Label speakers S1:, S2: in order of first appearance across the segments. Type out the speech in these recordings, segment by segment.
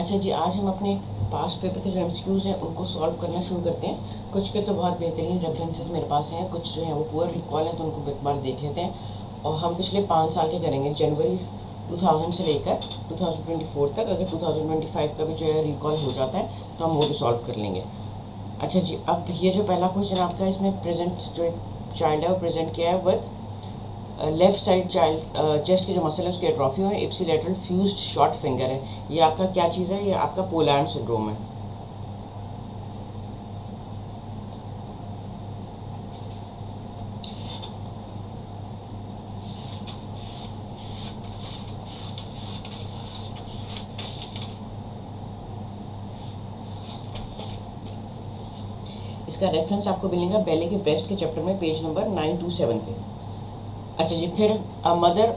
S1: अच्छा जी, आज हम अपने पास्ट पेपर के जो एमसीक्यूज़ हैं उनको सॉल्व करना शुरू करते हैं। कुछ के तो बहुत बेहतरीन रेफरेंसेस मेरे पास हैं, कुछ जो हैं वो पुअर रिकॉल हैं, तो उनको एक बार देख लेते हैं। और हम पिछले 5 साल के करेंगे, जनवरी 2000 से लेकर 2024 तक। अगर 2025 का भी जो है रिकॉल हो जाता है तो हम वो भी सॉल्व कर लेंगे। अच्छा जी, अब ये जो पहला क्वेश्चन आपका, इसमें प्रेजेंट जो एक चाइल्ड है वो प्रेजेंट किया है with left side child chest की जो मसल है उसकी एट्रोफी है, इप्सिलेटरल फ्यूज्ड शॉर्ट फिंगर है। ये आपका क्या चीज़ है? ये आपका पोलैंड सिंड्रोम है। इसका रेफरेंस आपको मिलेगा बेले के ब्रेस्ट के चैप्टर में, पेज नंबर 927 पे। अच्छा जी, फिर mother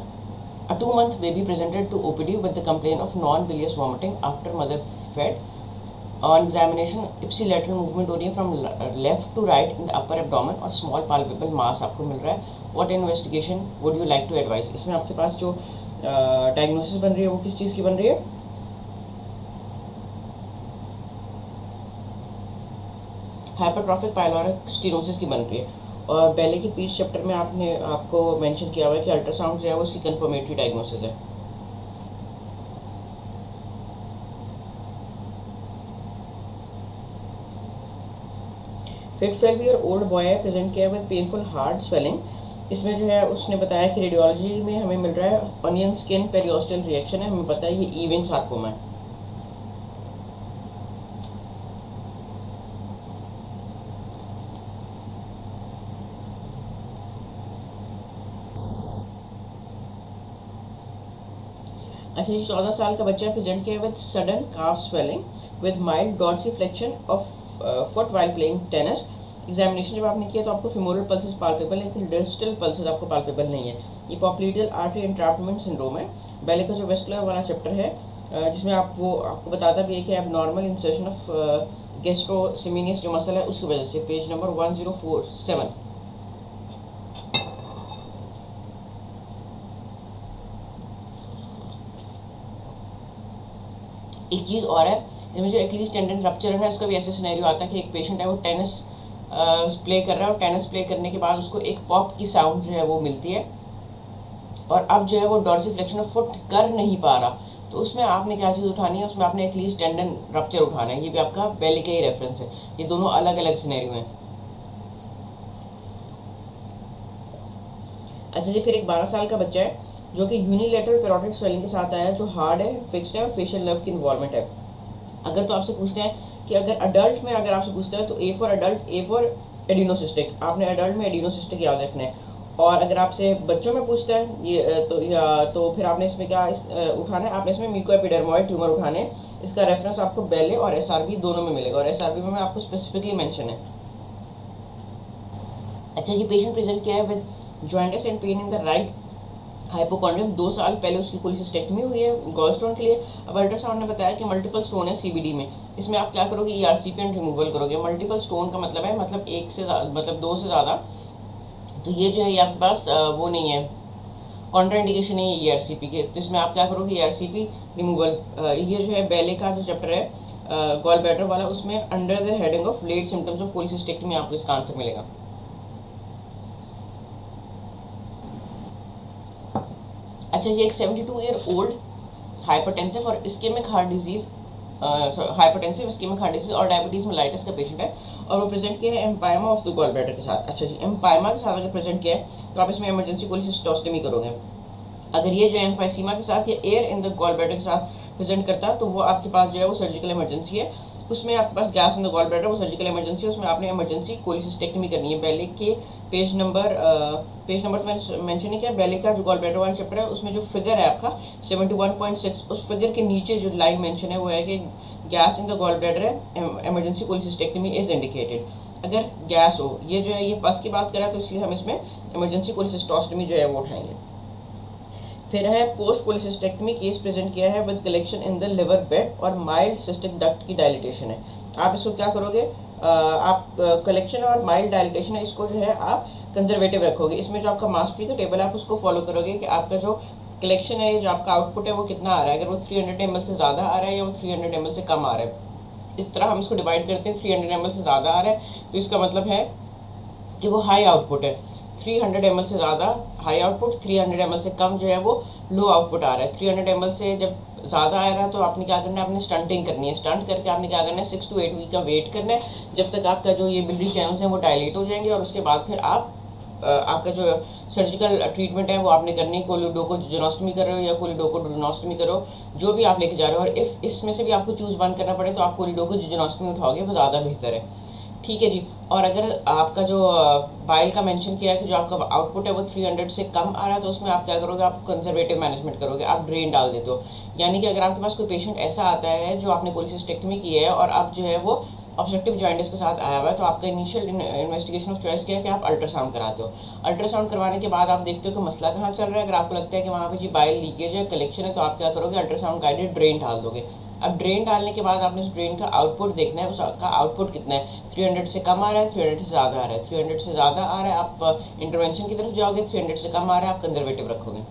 S1: A 2-month baby presented to OPD with the complaint of non-bilious vomiting after mother fed. On examination, ipsilateral movement हो रही है from left to right in the upper abdomen और small palpable mass आपको मिल रहा है। What investigation would you like to advise? इसमें आपके पास जो डायग्नोसिस बन रही है वो किस चीज़ की बन रही है? हाइपरट्रॉफिक पाइलोरिक स्टीनोसिस की बन रही है। और बेले की पीच चैप्टर में आपको मेंशन किया हुआ है कि अल्ट्रासाउंड जो है वो उसकी कंफर्मेटरी डायग्नोसिस है। फिर 12 ईयर ओल्ड बॉय है, प्रेजेंट किया विद पेनफुल हार्ड स्वेलिंग। इसमें जो है उसने बताया कि रेडियोलॉजी में हमें मिल रहा है ऑनियन स्किन पेरियोस्टल रिएक्शन है, हमें पता है ये ईविंग सार्कोमा है। अच्छा जी, 14 साल का बच्चा प्रेजेंट किया with sudden calf swelling with mild dorsiflexion of foot while playing tennis. Examination जब आपने किया तो आपको फिमोरल पल्सेस पाल्पेबल है, लेकिन डिस्टल पल्सेस आपको पाल्पेबल नहीं है। ये पॉप्लीडियल आर्टरी एंट्रैपमेंट सिंड्रोम है। बेले का जो वेस्कुलर वाला चैप्टर है जिसमें आपको बताता भी है कि अब नॉर्मल इंसर्शन ऑफ गैस्ट्रोसिमिनियस जो मसल है उसकी वजह से, पेज नंबर 1047। एक चीज़ और है, इसमें जो एक्लीज टेंडन रप्चर है उसका भी ऐसे सिनेरियो आता है कि एक पेशेंट है वो टेनिस प्ले कर रहा है और टेनिस प्ले करने के बाद उसको एक पॉप की साउंड जो है वो मिलती है और अब जो है वो डॉर्सीफ्लेक्शन ऑफ फुट कर नहीं पा रहा, तो उसमें आपने क्या चीज़ उठानी है? उसमें आपने एक्लीज टेंडन रप्चर उठाना है। ये भी आपका बेली का ही रेफरेंस है। ये दोनों अलग अलग सिनेरियो हैं। अच्छा जी, फिर एक 12 साल का बच्चा है जो कि यूनिलेटरल पेरोटिड स्वेलिंग के साथ आया है, जो हार्ड है, फिक्स्ड है और फेशियल नर्व की इन्वॉल्वमेंट है। अगर तो आपसे पूछते हैं कि अगर अडल्ट में अगर आपसे पूछता है तो A for adult, A for adenocystic, आपने अडल्ट में एडिनोसिस्टिक याद रखना है। और अगर आपसे बच्चों में पूछता है तो फिर आपने इसमें क्या उठाना है? आपने इसमें म्यूकोएपिडर्मोइड ट्यूमर उठाने हैं। इसका रेफरेंस आपको बेले और एसआरबी दोनों में मिलेगा, और एसआरबी में आपको स्पेसिफिकली मेंशन है। अच्छा जी, पेशेंट प्रेजेंट किया है with jaundice and pen in the right hypochondrium. 2 साल पहले उसकी कोलिसिस्टेक्टमी हुई है गॉलस्टोन के लिए। अब अल्ट्रासाउंड ने बताया कि मल्टीपल स्टोन है सीबीडी में। इसमें आप क्या करोगे? ईआरसीपी एंड रिमूवल करोगे। मल्टीपल स्टोन का मतलब है मतलब एक से मतलब 2 से ज़्यादा, तो ये जो है ये आपके पास वो नहीं है, कॉन्ट्राइंडिकेशन नहीं है ईआरसीपी के, तो इसमें आप क्या करोगे? ERCP removal. ये जो है बेले का जो चैप्टर है गॉल ब्लैडर वाला, उसमें under the heading of late symptoms of cholecystectomy आपको इसका आंसर मिलेगा। अच्छा, ये एक 72 ईयर ओल्ड हाइपरटेंसिव और ischemic heart disease hypertensive ischemic heart disease और डायबिटीज मेलाइटिस का पेशेंट है, और वो प्रेजेंट किया है empyema of the gall bladder के साथ। अच्छा जी, एम्पायमा के साथ अगर प्रेजेंट किया है तो आप इसमें इमरजेंसी कोलिसिस्टोस्टमी करोगे। अगर ये जो एम्फाइसीमा के साथ या air in the gall bladder के साथ प्रेजेंट करता है तो वो आपके पास जो है वो सर्जिकल इमरजेंसी है। उसमें आपके पास gas in the gall bladder, वो सर्जिकल इमरजेंसी है, उसमें आपने इमरजेंसी कोलिसिस्टेक्टमी करनी है। बेले के पेज नंबर तो मैंने मेंशन नहीं किया। बेले का जो गॉल ब्लैडर वाला चैप्टर है उसमें जो फिगर है आपका 71.6, उस फिगर के नीचे जो लाइन मेंशन है वो है कि gas in the gall bladder है, इमरजेंसी कोलिसिस्टेक्टमी इज इंडिकेटेड। अगर गैस हो, ये जो है ये पस की बात करा तो इसलिए हम इसमें इमरजेंसी कोलिसिस्टोस्टमी जो है वो उठाएंगे। फिर है पोस्ट कोलिसिस्टेक्टमी केस प्रेजेंट किया है with collection in the liver bed और माइल्ड सिस्टिक डक्ट की डायलिटेशन है। आप इसको क्या करोगे? आप कलेक्शन और माइल्ड डायलिटेशन है इसको जो है आप कंजर्वेटिव रखोगे। इसमें जो आपका मास्पी का टेबल है आप उसको फॉलो करोगे कि आपका जो कलेक्शन है, जो आपका आउटपुट है वो कितना आ रहा है, अगर वो 300 ml से ज़्यादा आ रहा है या वो 300 ml से कम आ रहा है। इस तरह हम इसको डिवाइड करते हैं। 300 ml से ज़्यादा आ रहा है तो इसका मतलब है कि वो हाई आउटपुट है। 300 ml से ज़्यादा हाई आउटपुट, 300 ml से कम जो है वो लो आउटपुट आ रहा है। 300 ml से जब ज़्यादा आ रहा है तो आपने क्या करना है, आपने स्टंटिंग करनी है। स्टंट करके आपने क्या करना है, 6 to 8 वीक का वेट करना है जब तक आपका जो ये बिल्डिंग चैनल्स हैं वो डायलेट हो जाएंगे, और उसके बाद फिर आप आपका जो सर्जिकल ट्रीटमेंट है वो आपने करनी है। कोलिडोकोजेनोस्टमी कर रहे हो या कोलिडोकोडुलोनोस्टमी करो, जो भी आप लेके जा रहे हो। और इफ़ इसमें से भी आपको चूज़ वन करना पड़े तो आप कोलिडोकोजेनोस्टमी उठाओगे, वो ज़्यादा बेहतर है। ठीक है जी। और अगर आपका जो बाइल का मेंशन किया है कि जो आपका आउटपुट है वो 300 से कम आ रहा है तो उसमें आप क्या करोगे, आप कंजर्वेटिव मैनेजमेंट करोगे, आप ड्रेन डाल देते हो। यानी कि अगर आपके पास कोई पेशेंट ऐसा आता है जो आपने कोलिसिस्टेक्टमी की है और अब जो है वो ऑब्स्ट्रक्टिव जॉइंटिस के साथ आया हुआ है, तो आपका इनिशियल इन्वेस्टिगेशन ऑफ चॉइस क्या है कि आप अल्ट्रासाउंड कराते हो। अल्ट्रासाउंड करवाने के बाद आप देखते हो कि मसला कहाँ चल रहा है। अगर आपको लगता है कि वहाँ पे जी बाइल लीकेज है, कलेक्शन है, तो आप क्या करोगे, अल्ट्रासाउंड गाइडेड ड्रेन डाल दोगे। अब ड्रेन डालने के बाद आपने उस ड्रेन का आउटपुट देखना है, उसका आउटपुट कितना है, 300 से कम आ रहा है, 300 से ज़्यादा आ रहा है। 300 से ज़्यादा आ रहा है आप इंटरवेंशन की तरफ जाओगे, 300 से कम आ रहा है आप कंजर्वेटिव रखोगे।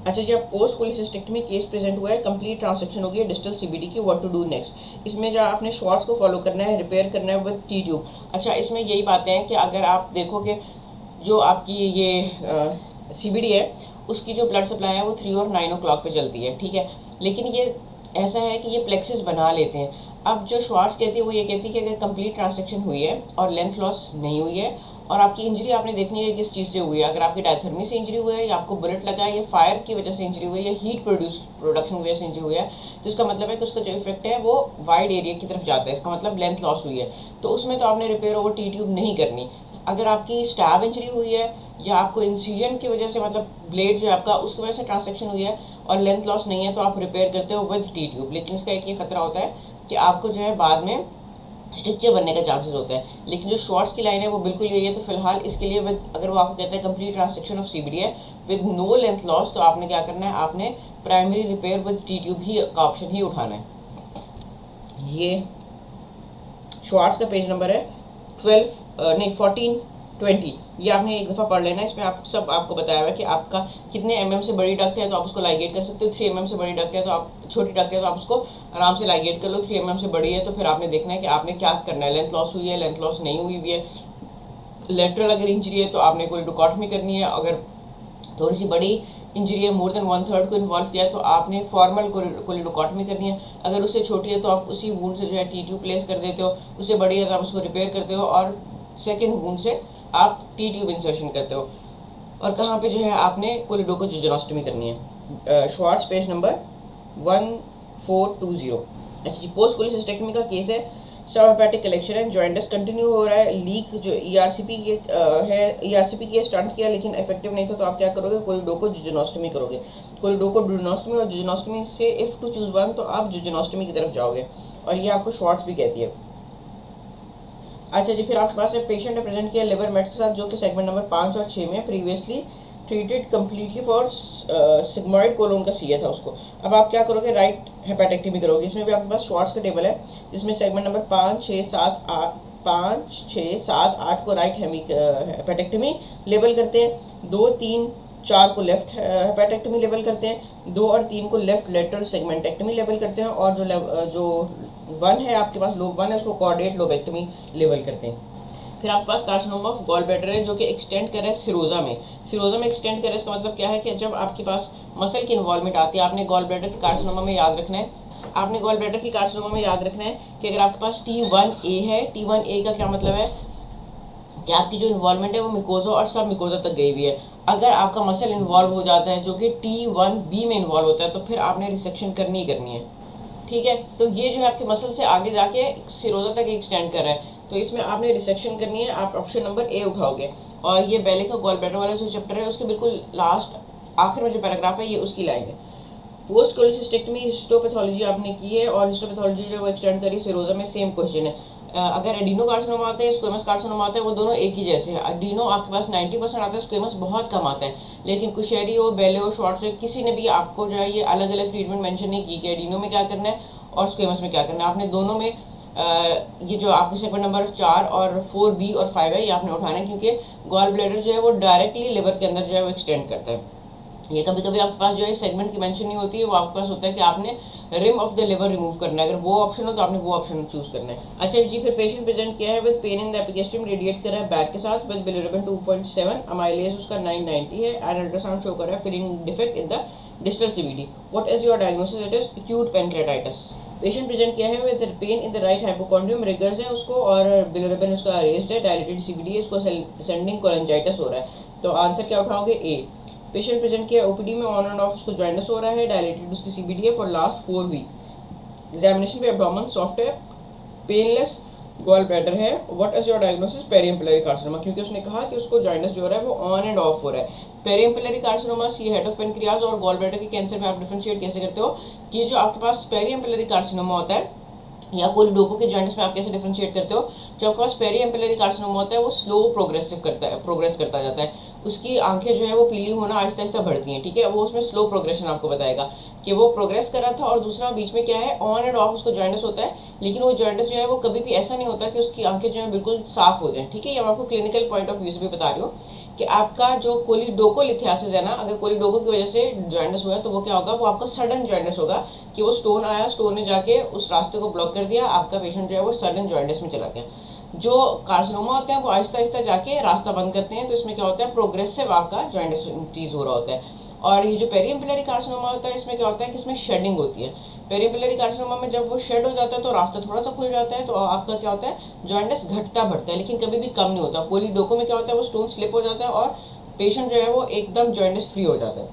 S1: अच्छा जी, अब पोस्ट कोलिसिस्टेक्टमी केस प्रेजेंट हुआ है, कंप्लीट ट्रांसेक्शन हो गई है डिस्टल सीबीडी की, व्हाट टू डू नेक्स्ट। इसमें जो आपने शॉर्ट्स को फॉलो करना है, रिपेयर करना है विद टी ट्यूब। अच्छा, इसमें यही बातें हैं कि अगर आप देखो कि जो आपकी ये सीबीडी है उसकी जो ब्लड सप्लाई है वो 3 और 9 o'clock पे चलती है, ठीक है। लेकिन ये ऐसा है कि ये प्लेक्सिस बना लेते हैं। अब जो श्वार्ट्स कहती है वो ये कहती है कि अगर कंप्लीट ट्रांसेक्शन हुई है और लेंथ लॉस नहीं हुई है और आपकी इंजरी आपने देखनी है किस चीज़ से हुई है, अगर आपकी डायथर्मी से इंजरी हुई है या आपको बुलेट लगा है या फायर की वजह से इंजरी हुई है या हीट प्रोडक्शन की वजह से इंजरी हुई है, तो इसका मतलब है कि उसका जो इफेक्ट है वो वाइड एरिया की तरफ जाता है। इसका मतलब लेंथ लॉस हुई है, तो उसमें तो आपने रिपेयर ओवर टी ट्यूब नहीं करनी। अगर आपकी स्टैब इंजरी हुई है या आपको इंसिजन की वजह से, मतलब ब्लेड जो है आपका उसकी वजह से ट्रांसेक्शन हुई है और लेंथ लॉस नहीं है, तो आप रिपेयर करते हो विद टी ट्यूब। लेकिन इसका एक ये खतरा होता है कि आपको जो है बाद में स्ट्रिक्चर बनने का चांसेस होता है। लेकिन जो शॉर्ट्स की लाइन है वो बिल्कुल यही है। तो फिलहाल इसके लिए विद, अगर वो आपको कहता है कंप्लीट ट्रांसेक्शन ऑफ सीबीडी है विद नो लेंथ लॉस, तो आपने क्या करना है, आपने primary repair with T tube ही का ऑप्शन ही उठाना है। ये शॉर्ट्स का पेज नंबर है 1420। ये आपने एक दफ़ा पढ़ लेना। इसमें आप सब आपको बताया हुआ है कि आपका कितने mm से बड़ी डक्ट है तो आप उसको लाइगेट कर सकते हो। 3 mm से बड़ी डक्ट है तो आप, छोटी डक्ट है तो आप उसको आराम से लाइगेट कर लो। 3 mm से बड़ी है तो फिर आपने देखना है कि आपने क्या करना है, लेंथ लॉस हुई है, लेंथ लॉस नहीं हुई है। लेटरल अगर इंजरी है तो आपने कोई डिकॉटमी करनी है। अगर थोड़ी सी बड़ी इंजरी है, मोर देन 1/3 को इन्वॉल्व किया है, तो आपने फॉर्मल कोलिडोकॉटमी करनी है। अगर उससे छोटी है तो आप उसी वूंड से जो है टी ट्यूब प्लेस कर देते हो। उससे बड़ी है तो आप उसको रिपेयर करते हो और सेकेंड वूंड से आप टी ट्यूब इंसर्शन करते हो। और कहाँ पे जो है आपने कोलिडोकोजेनोस्टमी करनी है। Shorts page number 1420। अच्छा जी, पोस्ट कोलिसिस्टेक्टमी का केस है, सब हेपेटिक कलेक्शन है, जॉइंटस कंटिन्यू हो रहा है, लीक जो ईआरसीपी की है, ईआरसीपी की स्टंट किया लेकिन इफेक्टिव नहीं था, तो आप क्या करोगे, कोलिडोकोजेनोस्टमी करोगे। कोलिडोकोडुलोनोस्टमी और जेजोनोस्टमी से इफ टू चूज वन तो आप जेजोनोस्टमी की तरफ जाओगे, और ये आपको शॉर्ट्स भी कहती है। अच्छा जी, फिर आपके पास एक पेशेंट ने प्रेजेंट किया लिवर मेट्स के साथ, जो कि सेगमेंट नंबर 5 और 6 में previously treated completely for sigmoid colon का सीए था उसको। अब आप क्या करोगे, राइट हेपेटेक्टमी करोगे। इसमें भी आपके पास शॉर्ट्स का टेबल है जिसमें सेगमेंट नंबर 5, 6, 7, 8 को राइट हेपेटेक्टमी लेबल करते हैं, 2, 3, 4 को लेफ्ट हेपेटेक्टमी लेबल करते हैं, 2 और 3 को लेफ्ट लेटरल सेगमेंटेक्टमी लेबल करते हैं, और जो 1 है आपके पास, लोब 1 है, उसको कॉर्डेट लोबेक्टमी लेबल करते हैं। फिर आपके पास कार्सिनोमा ऑफ गॉल ब्लैडर है जो कि एक्सटेंड कर रहा है सिरोजा में। सिरोजा में एक्सटेंड कर रहा है, इसका मतलब क्या है कि जब आपके पास मसल की इन्वॉल्वमेंट आती है, आपने गॉल ब्लैडर के कार्सिनोमा में याद रखना है, आपने गॉल ब्लैडर की कार्सिनोमा में याद रखना है कि अगर आपके पास T1A है, T1A का क्या मतलब है कि आपकी जो इन्वॉल्वमेंट है वो मिकोजा और सब मिकोजा तक गई हुई है। अगर आपका मसल इन्वॉल्व हो जाता है जो कि T1B में इन्वॉल्व होता है, तो फिर आपने रिसेक्शन करनी ही करनी है, ठीक है। तो ये जो है आपके मसल से आगे जाके सिरोजा तक एक्सटेंड कर रहा है, तो इसमें आपने रिसेक्शन करनी है। आप ऑप्शन नंबर ए उठाओगे। और ये बेले का गॉल ब्लैडर वाला जो चैप्टर है उसके बिल्कुल लास्ट आखिर में जो पैराग्राफ है ये उसकी लाइन है। पोस्ट कोलिसिस्टेक्टमी हिस्टोपैथोलॉजी आपने की है, और हिस्टोपैथोलॉजी जो वो एक्सटेंड करी सिरोजा में, सेम क्वेश्चन है। अगर एडिनो कार्सिनोमा आता है, स्क्वेमस कार्सिनोमा आता है, वो दोनों एक ही जैसे हैं। एडिनो आपके पास 90% आता है, स्क्वेमस बहुत कम आता है। लेकिन कुशेरी हो, बेले हो, शॉर्ट्स हो, किसी ने भी आपको जो है ये अलग अलग ट्रीटमेंट मेंशन नहीं की कि एडिनो में क्या करना है और स्क्वेमस में क्या करना है। आपने दोनों में ये जो आपके सेगमेंट नंबर 4 और 4B और 5 है, ये आपने उठाना है, क्योंकि गॉल ब्लैडर जो है वो डायरेक्टली लिवर के अंदर जो है वो एक्सटेंड करता है। ये कभी कभी आपके पास जो है सेगमेंट की मेंशन नहीं होती है, वो आपके पास होता है कि आपने rim of the liver remove करना है। अगर वो ऑप्शन हो तो आपने वो ऑप्शन चूज करना है। अच्छा जी, फिर पेशेंट प्रेजेंट किया है with pain in the epigastrium, radiate कर रहा है बैक के साथ विद बिलिरुबिन 2.7, अमाइलेज उसका 990 है, एंड अल्ट्रासाउंड शो कर रहा है filling defect in the distal CBD. What is your diagnosis? It is acute pancreatitis. Patient present किया है with pain in the right hypochondrium, rigors है उसको, और बिलिरुबिन उसका रेज्ड है, डायलेटेड सीबीडी है, इसको असेंडिंग कोलेंजाइटिस हो रहा है। तो आंसर क्या उठाओगे? ए। पेशेंट प्रेजेंट किया ओपीडी में, ऑन एंड ऑफ उसको जॉइंटिस हो रहा है, डायलेटेड उसकी सीबीडी है फॉर लास्ट 4 वीक। एग्जामिनेशन पे एब्डोमेन सॉफ्ट है, पेनलेस गॉल ब्लैडर है। What is your diagnosis? Periampullary carcinoma, क्योंकि उसने कहा कि उसको जॉइंटिस जो हो रहा है वो ऑन एंड ऑफ हो रहा है। Periampullary carcinoma see head of pancreas और गॉल ब्लैडर के कैंसर में आप डिफरेंशिएट कैसे करते हो कि जो आपके पास पेरिएम्पिलरी कार्सिनोमा होता है या कोलिडोको के जॉइंट्स में आप कैसे डिफरेंशिएट करते हो? जो आपके पास पेरिएम्पिलरी कार्सिनोमा होता है वो स्लो प्रोग्रेस करता जाता है, उसकी आंखें जो है वो पीली होना आहिस्ता आहिस्ता बढ़ती हैं, ठीक है, वो उसमें स्लो प्रोग्रेशन आपको बताएगा कि वो प्रोग्रेस कर रहा था। और दूसरा बीच में क्या है, ऑन एंड ऑफ उसको जॉइंटिस होता है, लेकिन वो जॉइंटिस जो है वो कभी भी ऐसा नहीं होता कि उसकी आंखें जो है बिल्कुल साफ हो जाए, ठीक है। ये मैं आपको क्लिनिकल पॉइंट ऑफ व्यू से भी बता रही हूँ कि आपका जो कोलिडोकोलिथियासिस है ना, अगर कोलिडोको की वजह से जॉइंटिस हुआ है तो वो क्या होगा, वो आपका सडन जॉइंटिस होगा कि वो स्टोन आया, स्टोन ने जाके उस रास्ते को ब्लॉक कर दिया, आपका पेशेंट जो है वो सडन जॉइंटिस में चला गया। जो कार्सिनोमा होते हैं वो आहिस्ता आहिस्ता जाके रास्ता बंद करते हैं, तो इसमें क्या होता है, प्रोग्रेसिव आपका जॉइंटिस इंक्रीज हो रहा होता है। और ये जो पेरिएम्पिलरी कार्सिनोमा होता है इसमें क्या होता है कि इसमें शेडिंग होती है। पेरिएम्पिलरी कार्सिनोमा में जब वो शेड हो जाता है तो रास्ता थोड़ा सा खुल जाता है, तो आपका क्या होता है, जॉइंटिस घटता बढ़ता है, लेकिन कभी भी कम नहीं होता। कोलिडोको में क्या होता है, वो स्टोन स्लिप हो जाता है और पेशेंट जो है वो एकदम जॉइंटिस फ्री हो जाता है।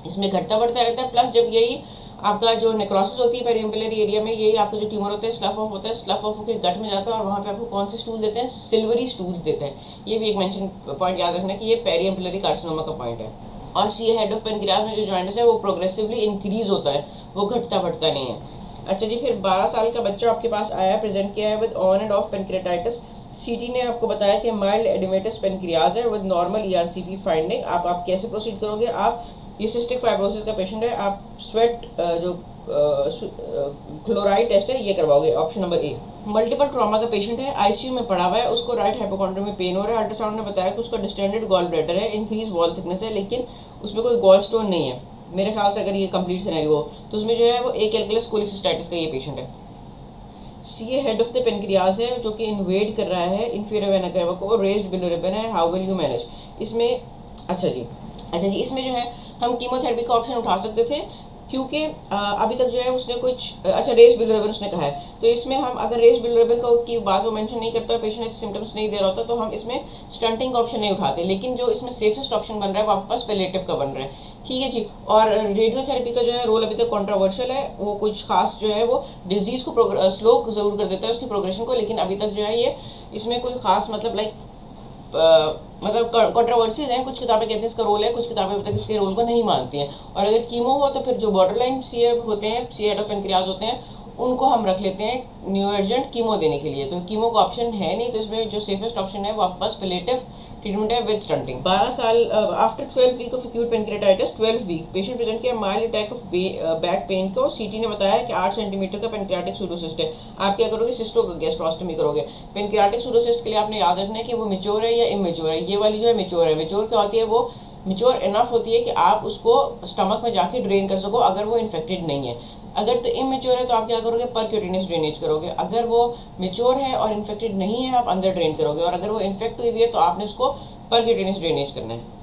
S1: इसमें घटता बढ़ता रहता है। प्लस जब यही आपका जो नेक्रोसिस होती है पेरिएम्पिलरी एरिया में, यही आपका जो ट्यूमर होता है स्लफ ऑफ होता है, स्लफ ऑफ के गट में जाता है और वहाँ पे आपको कौन से स्टूल देते हैं, सिल्वरी स्टूल्स देते हैं। ये भी एक मेंशन पॉइंट याद रखना कि ये पेरिएम्पिलरी कार्सिनोमा का पॉइंट है। और सी हेड ऑफ पेनक्रियाज में जो जॉइंटिस है वो प्रोग्रेसिवली इंक्रीज होता है, वो घटता बढ़ता नहीं है। अच्छा जी, फिर 12 साल का बच्चा आपके पास आया, प्रेजेंट किया है with on and of pancreatitis. सीटी ने आपको बताया कि माइल्ड एडिमेटस पेनक्रियाज है विद नॉर्मल ईआरसीपी फाइंडिंग। आप कैसे प्रोसीड करोगे? आप ये सिस्टिक फाइब्रोसिस का पेशेंट है, आप स्वेट जो क्लोराइड टेस्ट है ये करवाओगे, option number A. Multiple trauma का पेशेंट है, आईसीयू में पड़ा हुआ है, उसको राइट हाइपोकॉन्ड्रियम में पेन हो रहा है, अल्ट्रासाउंड ने बताया कि उसका डिस्टेंडेड गॉल ब्लैडर है, इंक्रीज वॉल थिकनेस है, लेकिन उसमें कोई गॉल स्टोन नहीं है। मेरे ख्याल से अगर ये कंप्लीट सिनेरियो हो तो उसमें जो है वो ए कैलकुलस कोलिसिस्टाइटिस का ये पेशेंट है। सी हेड ऑफ द पेनक्रियाज है जो कि इन्वेड कर रहा है इंफीरियर वेना कैवा को, रेज्ड बिलिरुबिन है, हाउ विल यू मैनेज इसमें? अच्छा जी, इसमें जो है हम कीमोथेरेपी का ऑप्शन उठा सकते थे, क्योंकि अभी तक जो है उसने कुछ अच्छा रेस बिलिरुबिन उसने कहा है, तो इसमें हम अगर रेस बिलिरुबिन की बात वो मेंशन नहीं करता, पेशेंट ऐसे सिम्टम्स नहीं दे रहा होता, तो हम इसमें स्टंटिंग का ऑप्शन नहीं उठाते। लेकिन जो इसमें सेफेस्ट ऑप्शन बन रहा है वो आपके पास पेलेटिव का बन रहा है, ठीक है जी। और रेडियोथेरेपी का जो है रोल अभी तक कॉन्ट्रोवर्शियल है, वो कुछ खास जो है वो डिजीज़ को स्लो ज़रूर कर देता है उसकी प्रोग्रेशन को, लेकिन अभी तक जो है ये इसमें कोई खास मतलब लाइक मतलब कंट्रोवर्सीज हैं। कुछ किताबें कहती हैं इसका रोल है, कुछ किताबें अभी तक इसके रोल को नहीं मानती हैं। और अगर कीमो हो तो फिर जो बॉर्डर लाइन सी होते हैं, सी हेड ऑफ पेनक्रियाज होते हैं, उनको हम रख लेते हैं न्यू एजेंट कीमो देने के लिए। तो कीमो का ऑप्शन है नहीं, तो इसमें जो सेफेस्ट ऑप्शन है वो आपके पास पेलेटिव ट्रीटमेंट है विद स्टंटिंग। 12 साल after 12 week of acute pancreatitis, 12 week patient present किया mild attack of back pain को। सीटी ने बताया कि 8 सेंटीमीटर का पेनक्रियाटिक सूडोसिस्ट है। आप क्या करोगे? सिस्टोगैस्ट्रोस्टमी करोगे। पेनक्रियाटिक सूडोसिस्ट के लिए आपने याद रखना है कि वो मेच्योर है या इमेच्योर है। ये वाली जो है मेच्योर है। मेच्योर क्या होती है? वो मेच्योर इनफ होती है कि आप उसको स्टमक में जाके ड्रेन कर सको अगर वो इन्फेक्टेड नहीं है। अगर तो इमेच्योर है तो आप क्या करोगे? परक्यूटेनियस ड्रेनेज करोगे। अगर वो मेच्योर है और इन्फेक्टेड नहीं है आप अंदर ड्रेन करोगे, और अगर वो इन्फेक्ट हुई है तो आपने उसको परक्यूटेनियस ड्रेनेज करना है।